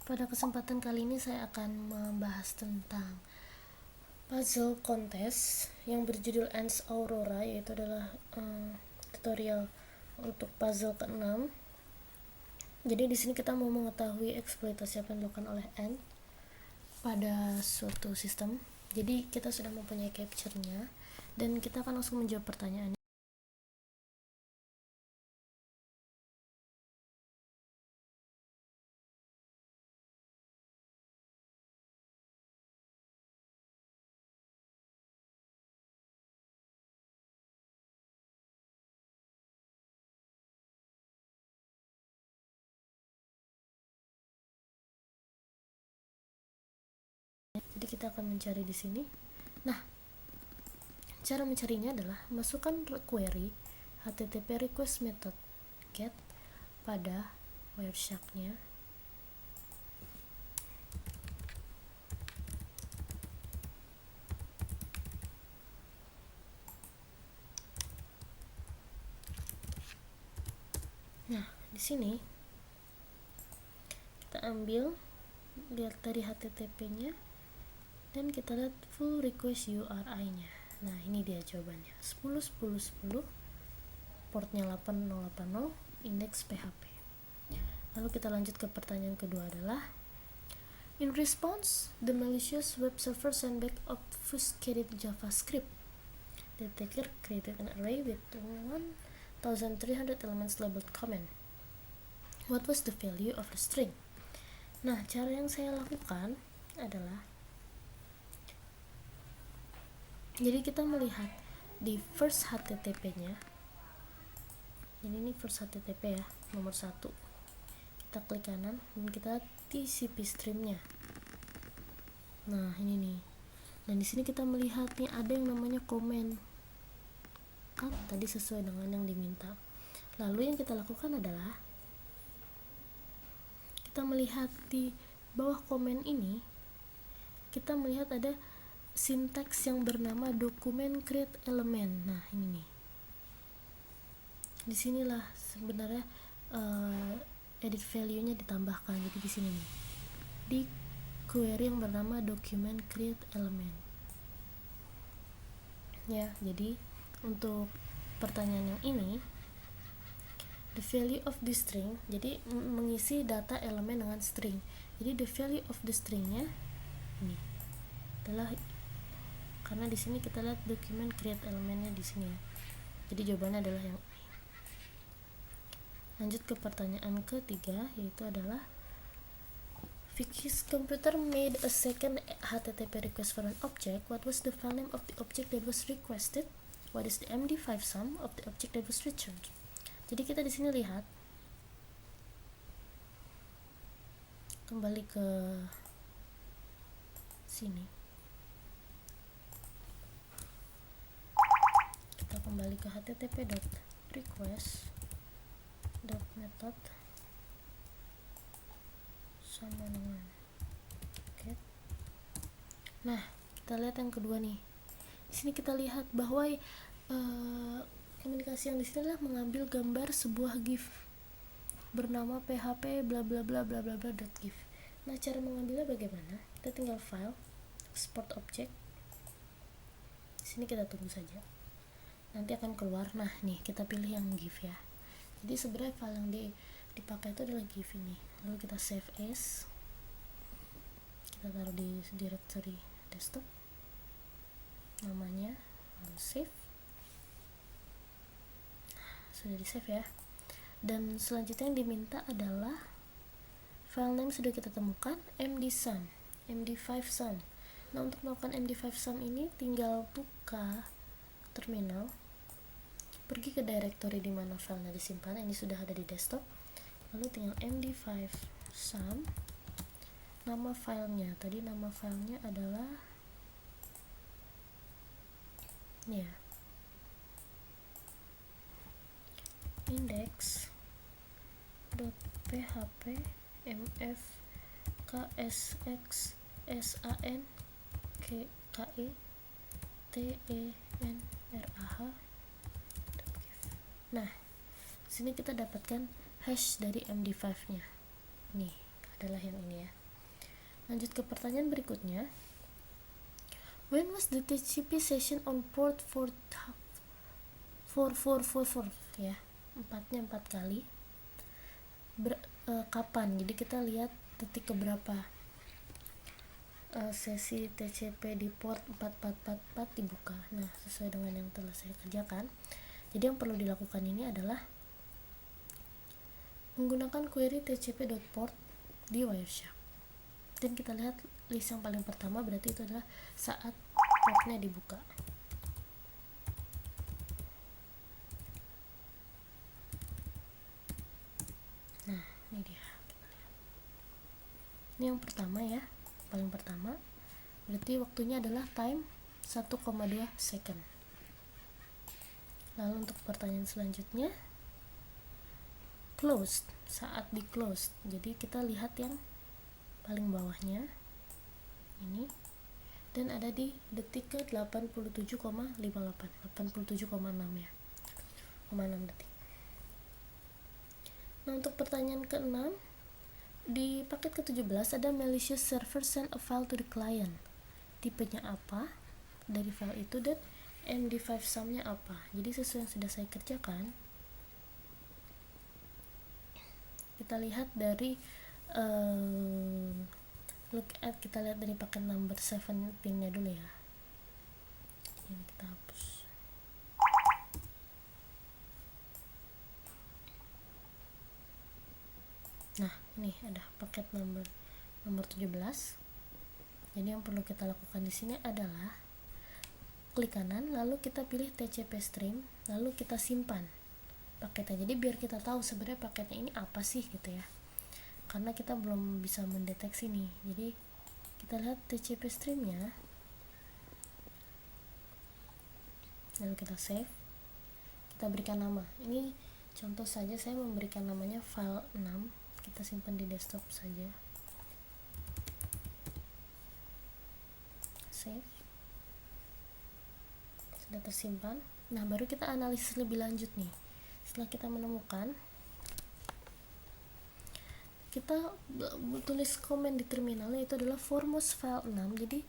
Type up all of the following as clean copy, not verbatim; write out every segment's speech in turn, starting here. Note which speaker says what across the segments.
Speaker 1: Pada kesempatan kali ini saya akan membahas tentang puzzle contest yang berjudul Ants Aurora, yaitu adalah tutorial untuk puzzle ke-6. Jadi di sini kita mau mengetahui eksploitasi apa yang dilakukan oleh Ant pada suatu sistem. Jadi kita sudah mempunyai capture-nya dan kita akan langsung menjawab pertanyaan. Jadi kita akan mencari di sini. Nah, cara mencarinya adalah masukkan query http request method get pada Wireshark-nya. Nah, di sini kita ambil, lihat dari HTTP-nya dan kita lihat full request URI-nya. Nah, ini dia jawabannya. 10.10.10 portnya 8080 indeks PHP. Lalu kita lanjut ke pertanyaan kedua adalah, in response, the malicious web server sent back obfuscated JavaScript. The attacker created an array with 1300 elements labeled comment. What was the value of the string? Nah, cara yang saya lakukan adalah, jadi kita melihat di first HTTP-nya. Jadi ini first HTTP ya, nomor 1. Kita klik kanan dan kita TCP stream-nya. Nah, ini nih. Dan di sini kita melihat nih ada yang namanya comment. Kan tadi sesuai dengan yang diminta. Lalu yang kita lakukan adalah kita melihat di bawah komen ini, kita melihat ada sintaks yang bernama document create element. Nah, ini nih. Disinilah sebenarnya edit value-nya ditambahkan. Jadi di sini nih, di query yang bernama document create element. Ya, jadi untuk pertanyaan yang ini, the value of the string, jadi mengisi data elemen dengan string. Jadi the value of the string-nya ini adalah, karena di sini kita lihat document create elementnya di sini ya. Jadi jawabannya adalah yang ini. Lanjut ke pertanyaan ketiga, yaitu adalah, Vicky's computer made a second HTTP request for an object. What was the file name of the object that was requested? What is the MD5 sum of the object that was returned? Jadi kita di sini lihat, kembali ke sini, kita kembali ke http.request.method sama dengan get. Nah, kita lihat yang kedua nih. Di sini kita lihat bahwa komunikasi yang di sini adalah mengambil gambar sebuah GIF bernama php bla bla bla bla bla bla .gif. Nah, cara mengambilnya bagaimana? Kita tinggal file, export object. Di sini kita tunggu saja. Nanti akan keluar. Nah, nih kita pilih yang GIF ya. Jadi sebenarnya file yang dipakai itu adalah GIF ini. Lalu kita save as. Kita taruh di directory desktop. Namanya, lalu save. Sudah di save ya. Dan selanjutnya yang diminta adalah file name sudah kita temukan, MD5 sum. Nah, untuk melakukan MD5 sum ini tinggal buka terminal, pergi ke directory di mana filenya disimpan. Ini sudah ada di desktop. Lalu tinggal MD5 sum. Nama filenya, tadi nama filenya adalah ini ya, index.php mf ksx san ke tenrah. Nah, sini kita dapatkan hash dari MD5 nya. Nih adalah yang ini ya. Lanjut ke pertanyaan berikutnya. When was the TCP session on port 4444 ya, 4 kali. Kapan? Jadi kita lihat detik keberapa sesi TCP di port 4444 dibuka. Nah, sesuai dengan yang telah saya kerjakan. Jadi yang perlu dilakukan ini adalah menggunakan query tcp.port di Wireshark. Dan kita lihat list yang paling pertama, berarti itu adalah saat portnya dibuka. Nah, ini dia. Kita lihat. Ini yang pertama ya, paling pertama. Berarti waktunya adalah time 1,2 second. Lalu untuk pertanyaan selanjutnya, closed, saat di closed. Jadi kita lihat yang paling bawahnya ini, dan ada di detik ke 87,58, 87,6 ya, 6 detik. Nah, untuk pertanyaan ke-6, di paket ke-17 ada malicious server send a file to the client. Tipenya apa dari file itu dan MD5 sum-nya apa. Jadi sesuai yang sudah saya kerjakan, kita lihat dari kita lihat dari paket number 7 pin-nya dulu ya. Ini kita hapus. Nah, ini ada paket nomor 17. Jadi yang perlu kita lakukan di sini adalah klik kanan, lalu kita pilih TCP stream, lalu kita simpan paketnya. Jadi biar kita tahu sebenarnya paketnya ini apa sih gitu ya. Karena kita belum bisa mendeteksi nih. Jadi kita lihat TCP streamnya, lalu kita save, kita berikan nama. Ini contoh saja, saya memberikan namanya file 6. Kita simpan di desktop saja. Save, sudah tersimpan. Nah, baru kita analisis lebih lanjut nih. Setelah kita menemukan, kita tulis komen di terminal, yaitu adalah foremost file 6. Jadi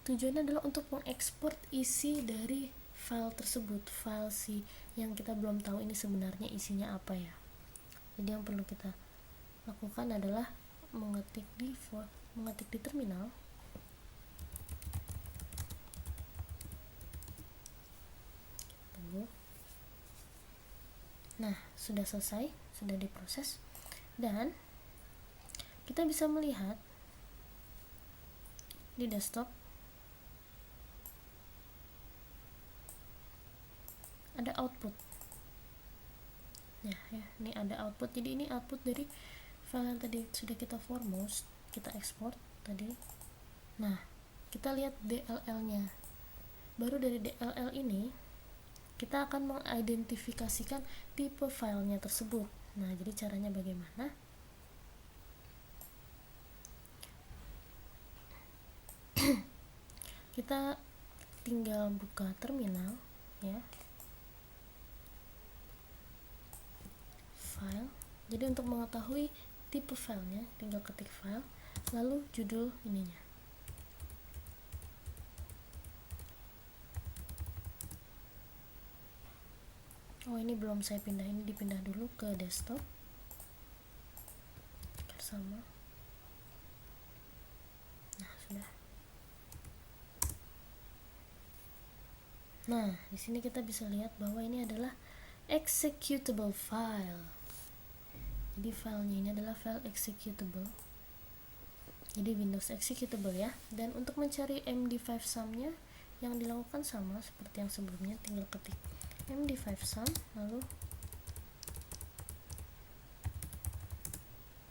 Speaker 1: tujuannya adalah untuk mengekspor isi dari file tersebut, file yang kita belum tahu ini sebenarnya isinya apa ya. Jadi yang perlu kita lakukan adalah mengetik di terminal. Tunggu. Nah, sudah selesai, sudah diproses, dan kita bisa melihat di desktop ada output ya, ini ada output. Jadi ini output dari file yang tadi sudah kita foremost, kita ekspor tadi. Nah, kita lihat DLL nya. Baru dari DLL ini kita akan mengidentifikasikan tipe filenya tersebut. Nah, jadi caranya bagaimana? Kita tinggal buka terminal ya, file. Jadi untuk mengetahui tipe filenya, tinggal ketik file, lalu judul ininya. Oh, ini belum saya pindah, ini dipindah dulu ke desktop sama. Nah, sudah. Nah, di sini kita bisa lihat bahwa ini adalah executable file. Jadi filenya ini adalah file executable. Jadi Windows executable ya. Dan untuk mencari MD5 sum-nya yang dilakukan sama seperti yang sebelumnya, tinggal ketik MD5 sum, lalu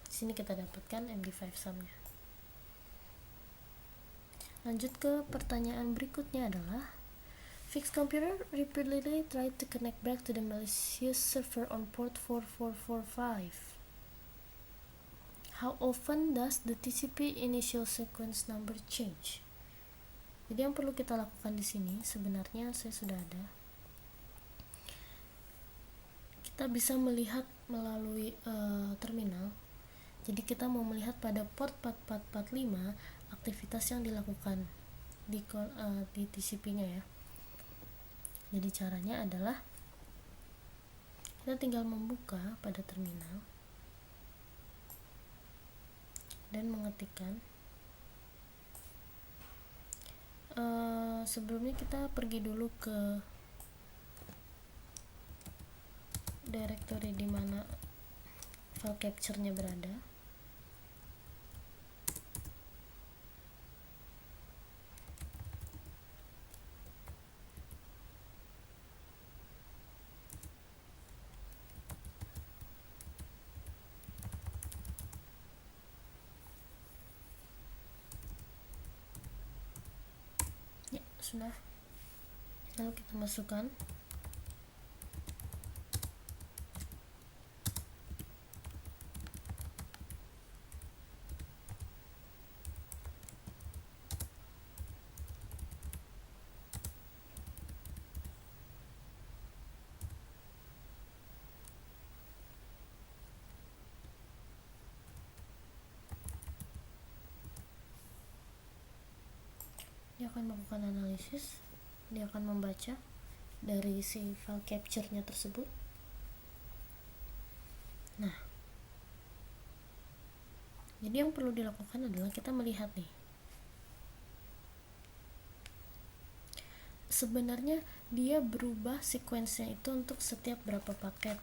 Speaker 1: di sini kita dapatkan MD5 sum-nya. Lanjut ke pertanyaan berikutnya adalah fixed computer repeatedly tried to connect back to the malicious server on port 4445. How often does the TCP initial sequence number change? Jadi yang perlu kita lakukan di sini sebenarnya saya sudah ada. Kita bisa melihat melalui terminal. Jadi kita mau melihat pada port 4445 aktivitas yang dilakukan di TCP-nya ya. Jadi caranya adalah kita tinggal membuka pada terminal dan mengetikkan. Sebelumnya kita pergi dulu ke directory di mana file capture-nya berada. Ya, sudah. Lalu kita masukkan dia akan melakukan analisis, dia akan membaca dari si file capture-nya tersebut. Nah, jadi yang perlu dilakukan adalah kita melihat nih, sebenarnya dia berubah sequence-nya itu untuk setiap berapa paket.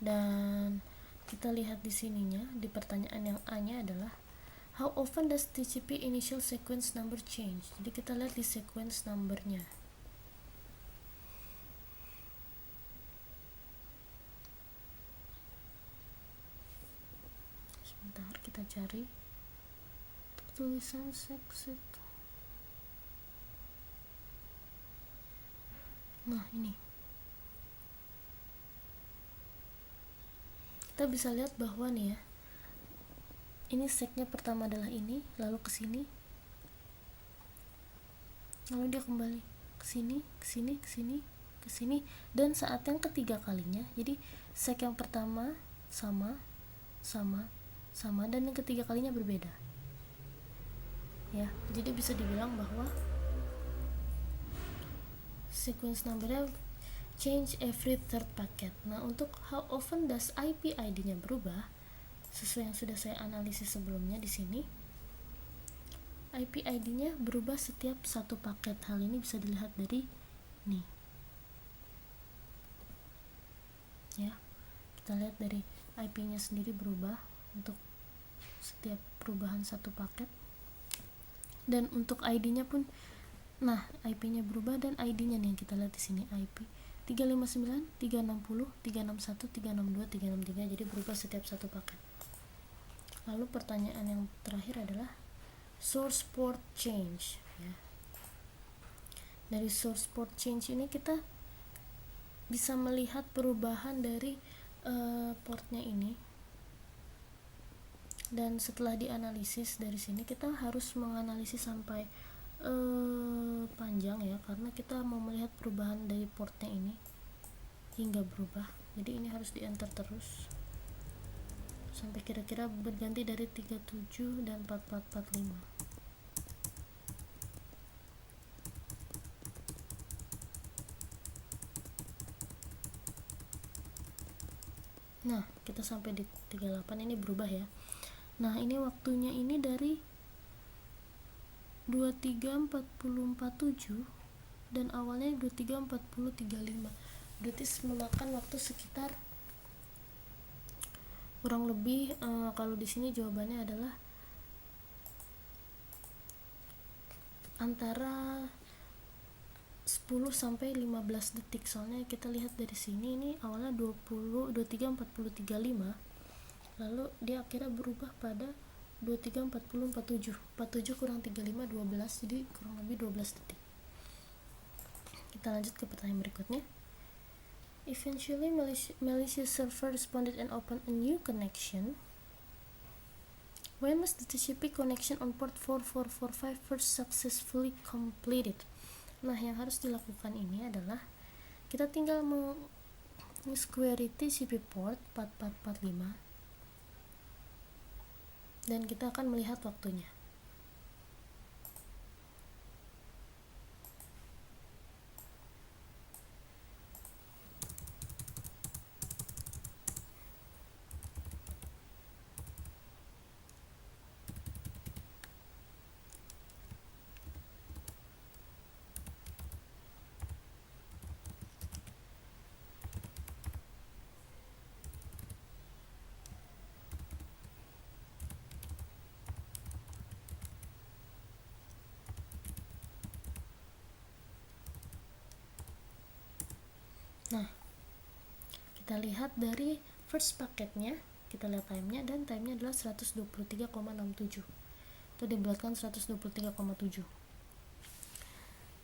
Speaker 1: Dan kita lihat di sininya, di pertanyaan yang A-nya adalah how often does TCP initial sequence number change? Jadi kita lihat di sequence number-nya. Sebentar, kita cari tulisan sek. Nah, ini kita bisa lihat bahwa nih ya, ini seknya pertama adalah ini, lalu ke sini, lalu dia kembali ke sini, ke sini, dan saat yang ketiga kalinya, jadi sek yang pertama sama, dan yang ketiga kalinya berbeda. Ya, jadi bisa dibilang bahwa sequence numbernya change every third packet. Nah, untuk how often does IP ID-nya berubah, sesuai yang sudah saya analisis sebelumnya di sini, IP ID-nya berubah setiap satu paket. Hal ini bisa dilihat dari nih. Ya, kita lihat dari IP-nya sendiri berubah untuk setiap perubahan satu paket. Dan untuk ID-nya pun, nah, IP-nya berubah dan ID-nya nih yang kita lihat di sini, IP 359, 360, 361, 362, 363, jadi berubah setiap satu paket. Lalu pertanyaan yang terakhir adalah source port change ya. Dari source port change ini kita bisa melihat perubahan dari portnya ini. Dan setelah dianalisis dari sini, kita harus menganalisis sampai panjang ya, karena kita mau melihat perubahan dari portnya ini hingga berubah. Jadi ini harus di enter terus sampai kira-kira berganti dari 37 dan 4445. Nah, kita sampai di 38, ini berubah ya. Nah, ini waktunya ini dari 23.40.47 dan awalnya 23.40.35. Berarti memakan waktu sekitar kurang lebih kalau di sini jawabannya adalah antara 10 sampai 15 detik. Soalnya kita lihat dari sini, ini awalnya 23.40.35, lalu dia akhirnya berubah pada 23.40.47. 47 kurang 35, 12, jadi kurang lebih 12 detik. Kita lanjut ke pertanyaan berikutnya. Eventually malicious server responded and opened a new connection. When was the TCP connection on port 4445 first successfully completed? Nah, yang harus dilakukan ini adalah kita tinggal meng-query TCP port 4445 dan kita akan melihat waktunya. Nah, kita lihat dari first paketnya, kita lihat timenya, dan timenya adalah 123,67. Itu dibuatkan 123,7.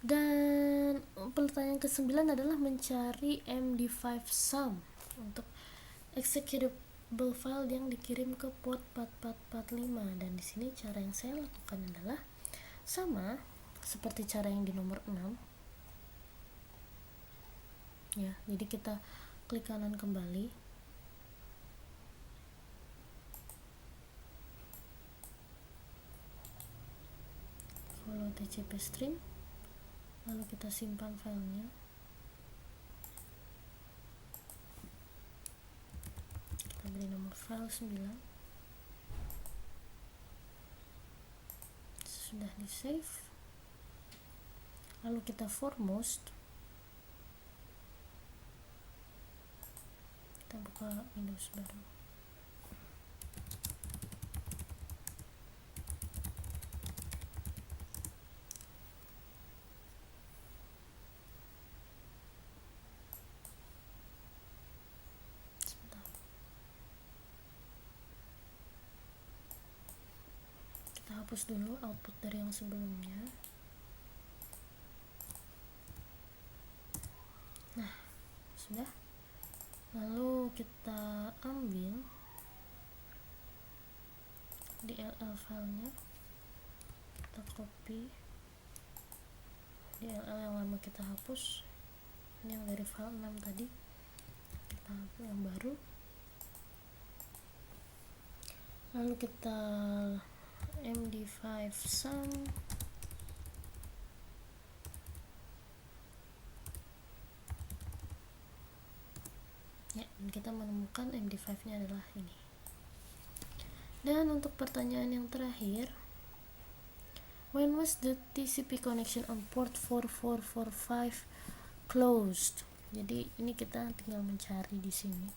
Speaker 1: Dan pertanyaan ke-9 adalah mencari MD5 sum untuk executable file yang dikirim ke port 4445. Dan di sini cara yang saya lakukan adalah sama seperti cara yang di nomor 6. Ya, jadi kita klik kanan kembali, follow TCP string, lalu kita simpan filenya, kita beri nomor file 9, sudah di save, lalu kita foremost, kita buka Windows baru. Sebentar. Kita hapus dulu output dari yang sebelumnya. Nah, sudah. Lalu kita ambil DLL filenya, kita copy DLL yang lama, kita hapus. Ini yang dari file 6 tadi, kita hapus yang baru. Lalu kita MD5 sum, ya, dan kita menemukan MD5 nya adalah ini. Dan untuk pertanyaan yang terakhir, when was the TCP connection on port 4445 closed? Jadi ini kita tinggal mencari di sini.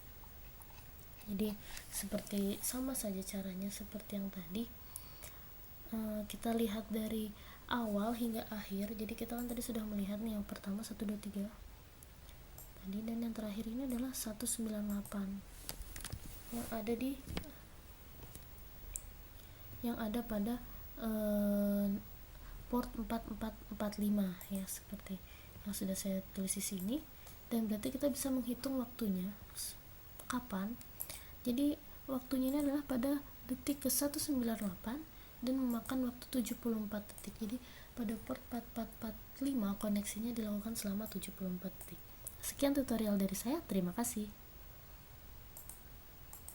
Speaker 1: Jadi seperti sama saja caranya seperti yang tadi. Kita lihat dari awal hingga akhir. Jadi kita kan tadi sudah melihat nih yang pertama 123 tadi, dan yang terakhir ini adalah 198 yang ada pada port 4445 ya, seperti yang sudah saya tulis di sini. Dan berarti kita bisa menghitung waktunya kapan. Jadi waktunya ini adalah pada detik ke 198 dan memakan waktu 74 detik. Jadi pada port 4445 koneksinya dilakukan selama 74 detik. Sekian tutorial dari saya, terima kasih.